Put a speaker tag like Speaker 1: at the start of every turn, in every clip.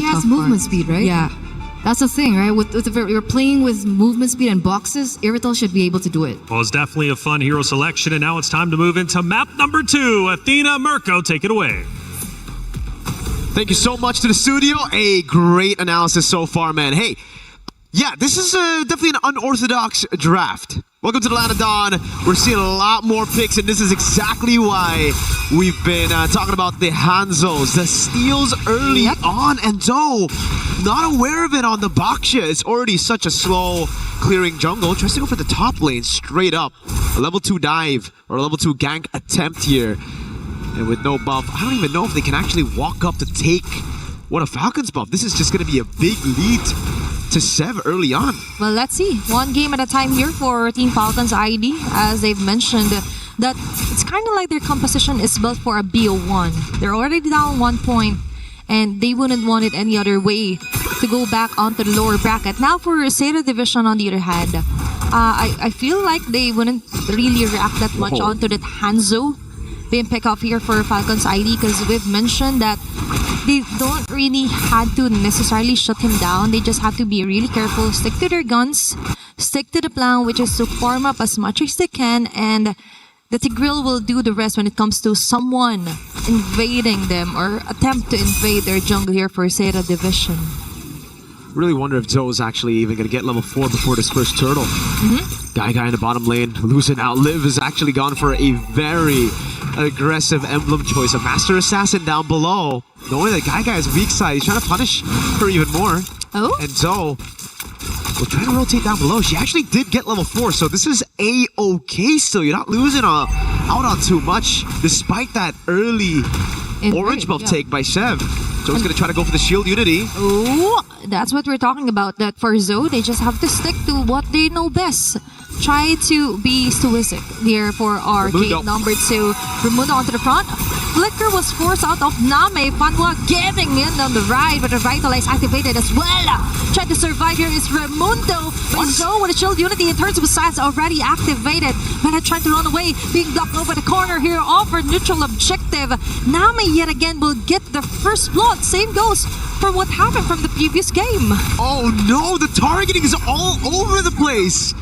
Speaker 1: She has movement speed, right?
Speaker 2: Yeah. That's the thing, right? You're playing with movement speed and boxes, Irrital should be able to do it.
Speaker 3: Well, it's definitely a fun hero selection, and now it's time to move into map number 2. Athena, Mirko, take it away.
Speaker 4: Thank you so much to the studio. A great analysis so far, man. Hey, yeah, this is definitely an unorthodox draft. Welcome to the Land of Dawn. We're seeing a lot more picks, and this is exactly why we've been talking about the Hanzos, the steals early on, and though not aware of it on the Baksha. It's already such a slow clearing jungle. Tries to go for the top lane straight up. A level 2 dive or a level 2 gank attempt here. And with no buff, I don't even know if they can actually walk up to take what a Falcons buff. This is just going to be a big lead to Sev early on.
Speaker 5: Well, let's see. One game at a time here for Team Falcons ID. As they've mentioned, that it's kind of like their composition is built for a BO1. They're already down 1 point, and they wouldn't want it any other way to go back onto the lower bracket. Now for SETA Division, on the other hand, I feel like they wouldn't really react that much onto that Hanzo being picked up here for Falcons ID, because we've mentioned that they don't really have to necessarily shut him down. They just have to be really careful, stick to their guns, stick to the plan, which is to farm up as much as they can, and the Tigreal will do the rest when it comes to someone invading them or attempt to invade their jungle here for SETA Division.
Speaker 4: Really wonder if Zoe's actually even going to get level 4 before this first turtle. Guy in the bottom lane, losing out. Liv has actually gone for a very aggressive emblem choice. A Master Assassin down below. Knowing that Guy is weak side, he's trying to punish her even more. And Zoe will try to rotate down below. She actually did get level 4, so this is A-okay still. You're not losing out on too much, despite that early orange buff take by Sev. Zoe's going to try to go for the shield unity.
Speaker 5: Oh, that's what we're talking about. That for Zoe, they just have to stick to what they know best. Try to be stoic here for our game number 2. Raimundo onto the front. Flicker was forced out of Name. Fanwa getting in on the right, but the Revitalize activated as well. Trying to survive here is Raimundo. But Zoe with a shield unity in terms of size already activated. But trying to run away, being blocked over the corner here off her neutral objective. Name yet again will get the first blood. Same goes for what happened from the previous game.
Speaker 4: Oh no, the targeting is all over the place.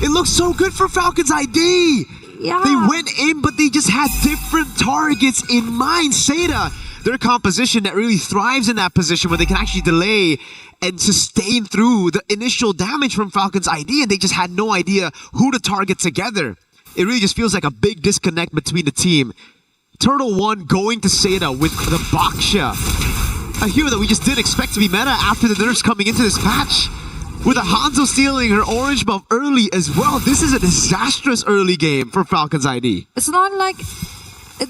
Speaker 4: It looks so good for Falcons ID.
Speaker 5: Yeah.
Speaker 4: They went in, but they just had different targets in mind. SETA, their composition that really thrives in that position where they can actually delay and sustain through the initial damage from Falcons ID, and they just had no idea who to target together. It really just feels like a big disconnect between the team. Turtle 1 going to SETA with the Baksha. A hero that we just didn't expect to be meta after the nerfs coming into this patch. With a Hanzo stealing her orange buff early as well. This is a disastrous early game for Falcons ID.
Speaker 5: It's not like...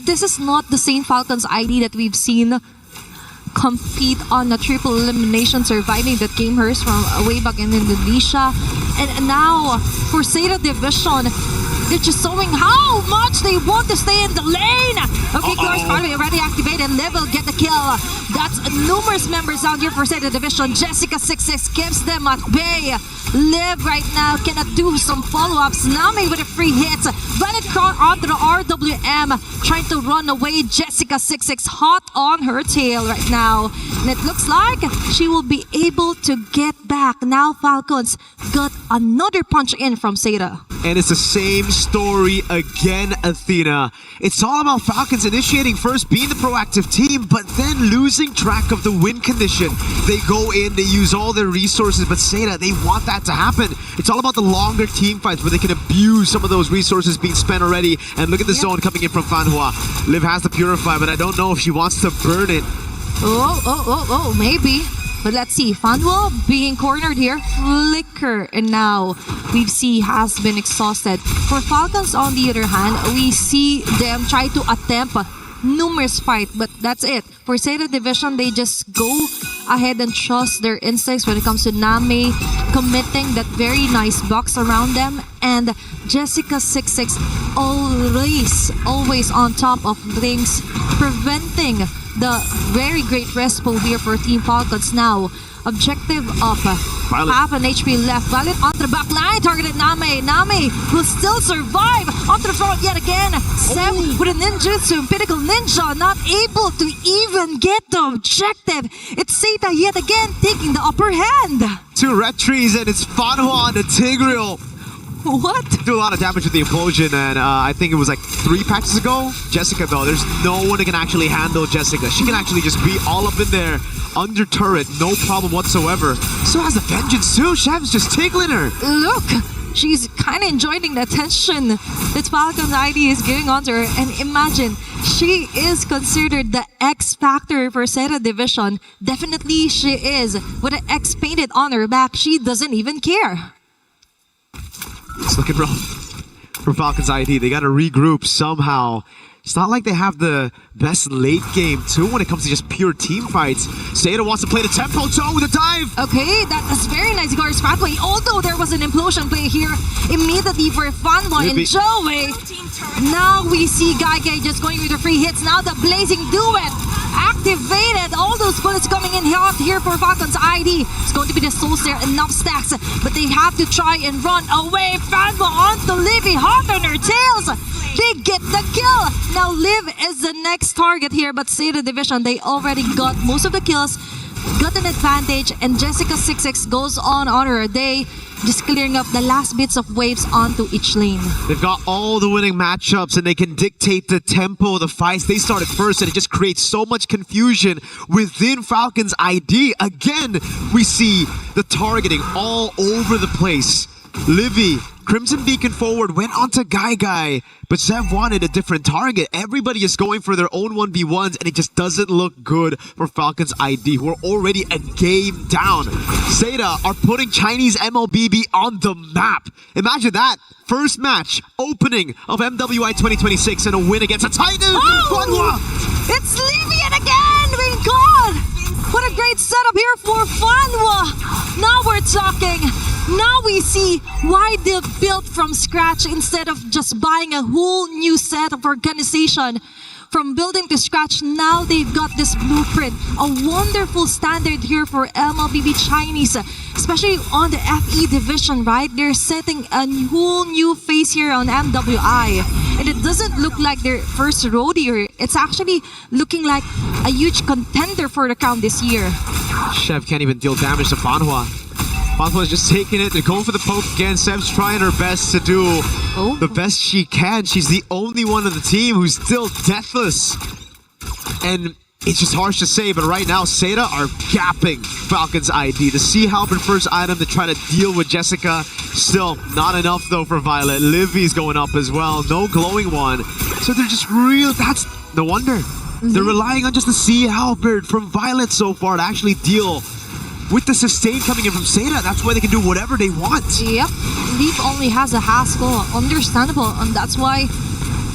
Speaker 5: This is not the same Falcons ID that we've seen compete on a triple elimination, surviving that game hers from way back in Indonesia. And now, for SETA Division, they're just showing how much they want to stay in the lane. Okay, Glorious Party already activated. Liv will get the kill. That's numerous members out here for SETA Division. Jessica26 keeps them at bay. Liv right now cannot do some follow-ups. Nami with a free hit. Valet onto the RWM, trying to run away. Jessica26 hot on her tail right now. And it looks like she will be able to get back. Now Falcons got another punch in from SETA.
Speaker 4: And it's the same story again, Athena. It's all about Falcons initiating first, being the proactive team, but then losing track of the win condition. They go in, they use all their resources, but SETA, they want that to happen. It's all about the longer team fights where they can abuse some of those resources being spent already. And look at the zone coming in from Fanhua. Liv has the Purify, but I don't know if she wants to burn it.
Speaker 5: Maybe. But let's see, Fanwell being cornered here, Flicker, and now we see has been exhausted. For Falcons, on the other hand, we see them try to attempt numerous fight, but that's it. For SETA Division, they just go ahead and trust their instincts when it comes to Nami committing that very nice box around them, and Jessica26 always on top of things, preventing the very great respo here for Team Falcons now. Objective up.
Speaker 4: Violet.
Speaker 5: Half an HP left. Violet on the back line. Targeted Name. Name will still survive. Onto the front yet again. Sev with a ninjutsu. Pinnacle Ninja not able to even get the objective. It's SAETA yet again taking the upper hand.
Speaker 4: 2 red trees and it's Fanhua on the Tigreal.
Speaker 5: What?
Speaker 4: Do a lot of damage with the implosion, and I think it was like 3 patches ago. Jessica, though, there's no one that can actually handle Jessica. She can actually just be all up in there, under turret, no problem whatsoever. So has the vengeance too. Chef's just tickling her.
Speaker 5: Look, she's kind of enjoying the attention that Falcon's ID is giving onto her. And imagine, she is considered the X factor for SETA division. Definitely she is. With an X painted on her back, she doesn't even care.
Speaker 4: It's looking rough for Falcons ID. They got to regroup somehow. It's not like they have the best late game too when it comes to just pure team fights. SAETA wants to play the tempo toe with a dive.
Speaker 5: Okay, that's very nice guards pathway. Although there was an implosion play here immediately for Fanhua and Joey. Now we see Gaige just going with the free hits. Now the blazing duet activated. All those bullets coming in hot here for Falcons ID. It's going to be the soul stare, enough stacks, but they have to try and run away. Fanhua onto Livy, hot on her tails. They get the kill. Now Liv is the next target here, but SETA division, they already got most of the kills, got an advantage, and Jessica26 goes on her day, just clearing up the last bits of waves onto each lane.
Speaker 4: They've got all the winning matchups and they can dictate the tempo of the fights. They started first and it just creates so much confusion within Falcons ID. Again, we see the targeting all over the place. Livy, Crimson Beacon forward, went onto Guy, but Zev wanted a different target. Everybody is going for their own 1v1s, and it just doesn't look good for Falcons ID, who are already a game down. SAETA are putting Chinese MLBB on the map. Imagine that. First match, opening of MWI 2026, and a win against a Titan.
Speaker 5: Oh! It's Livian again! My God! What a great setup here for Fanhua! Now we're talking. Now we see why they've built from scratch instead of just buying a whole new set of organization. From building to scratch, now they've got this blueprint. A wonderful standard here for MLBB Chinese, especially on the FE division, right? They're setting a whole new face here on MWI. And it doesn't look like their first rodeo. It's actually looking like a huge contender for the crown this year.
Speaker 4: Chef can't even deal damage to Fanhua. Fanhua's just taking it. They're going for the poke again. Sev's trying her best to do the best she can. She's the only one on the team who's still deathless. And it's just harsh to say, but right now, SAETA are gapping Falcons ID. The Sea Halberd first item to try to deal with Jessica. Still not enough though for Violet. Livy's going up as well. No glowing one. So they're just real. That's no wonder. They're relying on just the Sea Halberd from Violet so far to actually deal with the sustain coming in from SAETA. That's why they can do whatever they want.
Speaker 5: Yep. Leaf only has a Haskell. Understandable. And that's why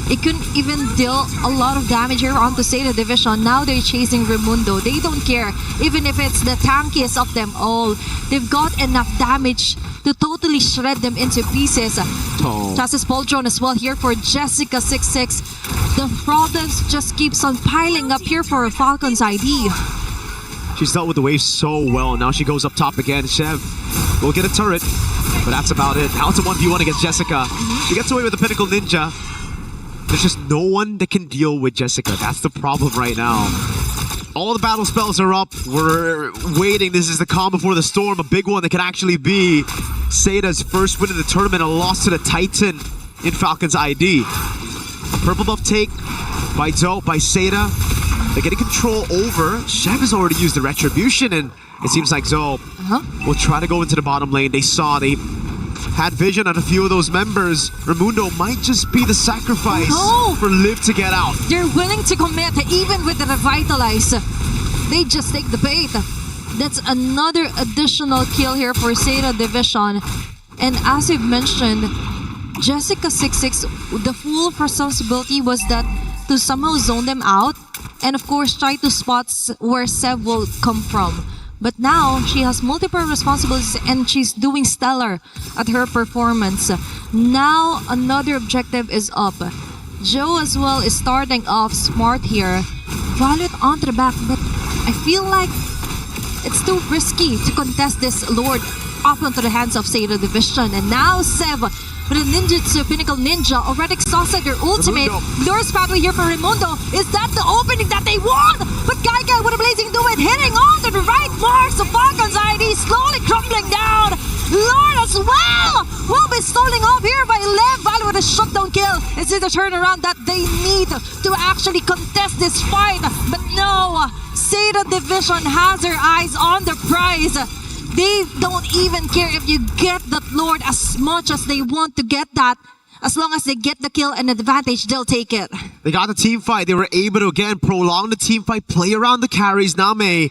Speaker 5: it couldn't even deal a lot of damage here onto SAETA division. Now they're chasing Raimundo. They don't care. Even if it's the tankiest of them all. They've got enough damage to totally shred them into pieces. Chassis Paul drone as well here for Jessica26. The problems just keeps on piling up here for Falcons ID.
Speaker 4: She's dealt with the wave so well. Now she goes up top again. Chev will get a turret, but that's about it. Now it's a 1v1 against Jessica. She gets away with the Pinnacle Ninja. There's just no one that can deal with Jessica. That's the problem right now. All the battle spells are up. We're waiting. This is the calm before the storm. A big one that can actually be SAETA's first win in the tournament. A loss to the Titan in Falcons ID. A purple buff take by Zoe, by SAETA. They're getting control over. Chev has already used the Retribution, and it seems like Zoe will try to go into the bottom lane. They had vision on a few of those members. Raimundo might just be the sacrifice for Liv to get out.
Speaker 5: They're willing to commit even with the Revitalize. They just take the bait. That's another additional kill here for SAETA division. And as you've mentioned, Jessica26, the full responsibility was that to somehow zone them out and of course try to spot where Sev will come from. But now she has multiple responsibilities and she's doing stellar at her performance. Now another objective is up. Joe as well is starting off smart here. Violet onto the back, but I feel like it's too risky to contest this Lord up onto the hands of SETA Division. And now Sev with a ninjutsu, Pinnacle Ninja, already exhausted their ultimate. Lures pathway here for Raimundo. Is that the opening that they want? But Gaigai with a blazing do it, hitting on to the right marks of Falcons ID, slowly crumbling down. Lord as well will be stolen off here by Lev. Violet with a shutdown kill. Is it the turnaround that they need to actually contest this fight? But no, SETA Division has their eyes on the prize. They don't even care if you get that Lord as much as they want to get that. As long as they get the kill and advantage, they'll take it.
Speaker 4: They got the team fight. They were able to, again, prolong the team fight, play around the carries. Name,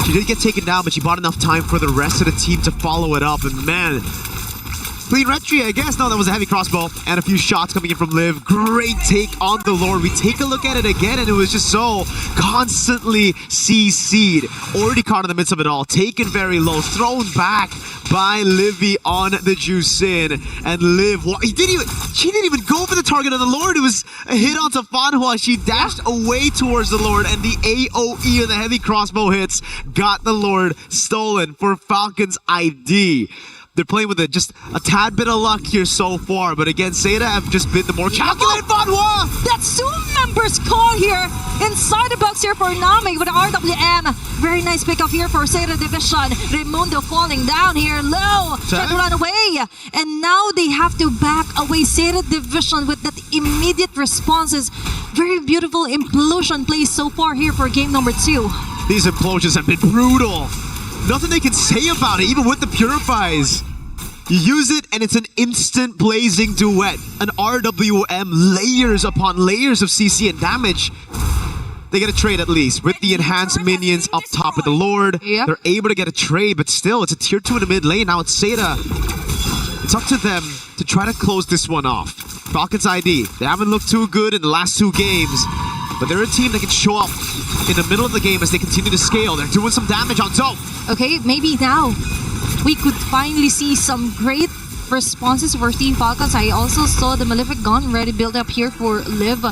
Speaker 4: she did get taken down, but she bought enough time for the rest of the team to follow it up. And man, clean retry, I guess. No, that was a heavy crossbow and a few shots coming in from Liv. Great take on the Lord. We take a look at it again, and it was just so constantly CC'd. Already caught in the midst of it all. Taken very low, thrown back by Livy on the juice in. And Liv, she didn't even go for the target of the Lord. It was a hit onto Fanhua. She dashed away towards the Lord, and the AoE of the heavy crossbow hits got the Lord stolen for Falcons ID. They're playing with just a tad bit of luck here so far, but again, SETA have just been the more calculated Fanhua!
Speaker 5: That's 2 members call here inside the box here for Nami with RWM. Very nice pickup here for SETA Division. Raimundo falling down here low, trying to run away. And now they have to back away. SETA Division with that immediate responses. Very beautiful implosion plays so far here for game number 2.
Speaker 4: These implosions have been brutal. Nothing they can say about it, even with the Purifies. You use it and it's an instant blazing duet. An RWM, layers upon layers of CC and damage. They get a trade at least with the enhanced minions up top with the Lord.
Speaker 5: Yep.
Speaker 4: They're able to get a trade, but still, it's a tier 2 in the mid lane. Now it's SETA. It's up to them to try to close this one off. Falcons ID, they haven't looked too good in the last 2 games. But they're a team that can show up in the middle of the game as they continue to scale. They're doing some damage on top.
Speaker 5: Okay, maybe now we could finally see some great responses for Team Falcons. I also saw the Malefic Gun ready build up here for Liv.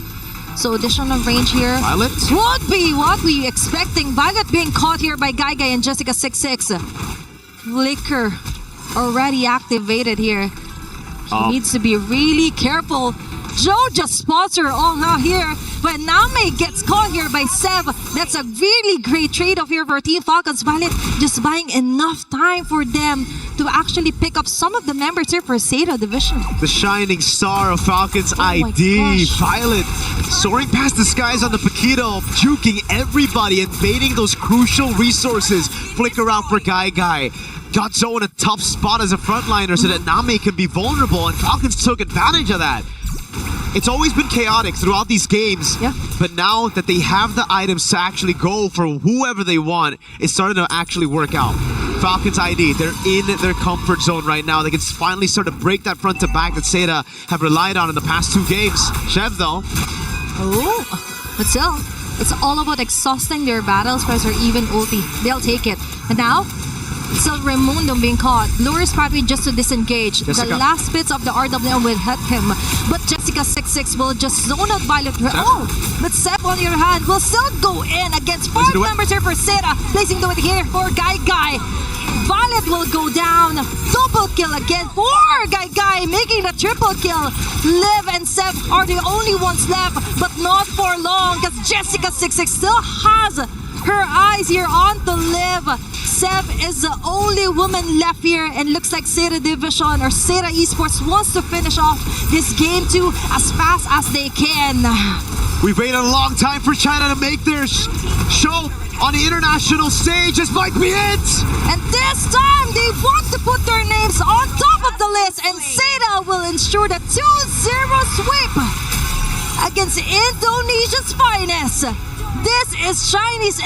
Speaker 5: So additional range here.
Speaker 4: Violet?
Speaker 5: Would be what we expecting. Violet being caught here by Gaigai and Jessica26. Flicker already activated here. He needs to be really careful. Joe just spots her all out here, but Name gets caught here by Sev. That's a really great trade-off here for Team Falcons. Violet just buying enough time for them to actually pick up some of the members here for SETA Division.
Speaker 4: The shining star of Falcons ID, Violet, soaring past the skies on the Paquito, juking everybody, invading those crucial resources. Flicker out for Gaigai. Got Joe in a tough spot as a frontliner so that Name can be vulnerable, and Falcons took advantage of that. It's always been chaotic throughout these games, but now that they have the items to actually go for whoever they want, it's starting to actually work out. Falcons ID, they're in their comfort zone right now. They can finally start to break that front to back that SETA have relied on in the past 2 games. Chev, though.
Speaker 5: Oh, but still, it's all about exhausting their battles press or even ulti. They'll take it. And now, still Raimundo being caught. Lures pathway just to disengage.
Speaker 4: Jessica.
Speaker 5: The last bits of the RWM will hit him. But Jessica26 will just zone out Violet. Oh, but Sep on your hand will still go in against 5 members here for SETA. Placing the it here for Gaigai. Violet will go down. Double kill again for Gaigai, making the triple kill. Liv and Sep are the only ones left, but not for long because Jessica26 still has her eyes here on to Liv. Sev is the only woman left here, and looks like SETA Division or SETA Esports wants to finish off this game 2 as fast as they can.
Speaker 4: We've waited a long time for China to make their show on the international stage. This might be it!
Speaker 5: And this time, they want to put their names on top of the list, and SETA will ensure the 2-0 sweep against Indonesia's finest. This is Chinese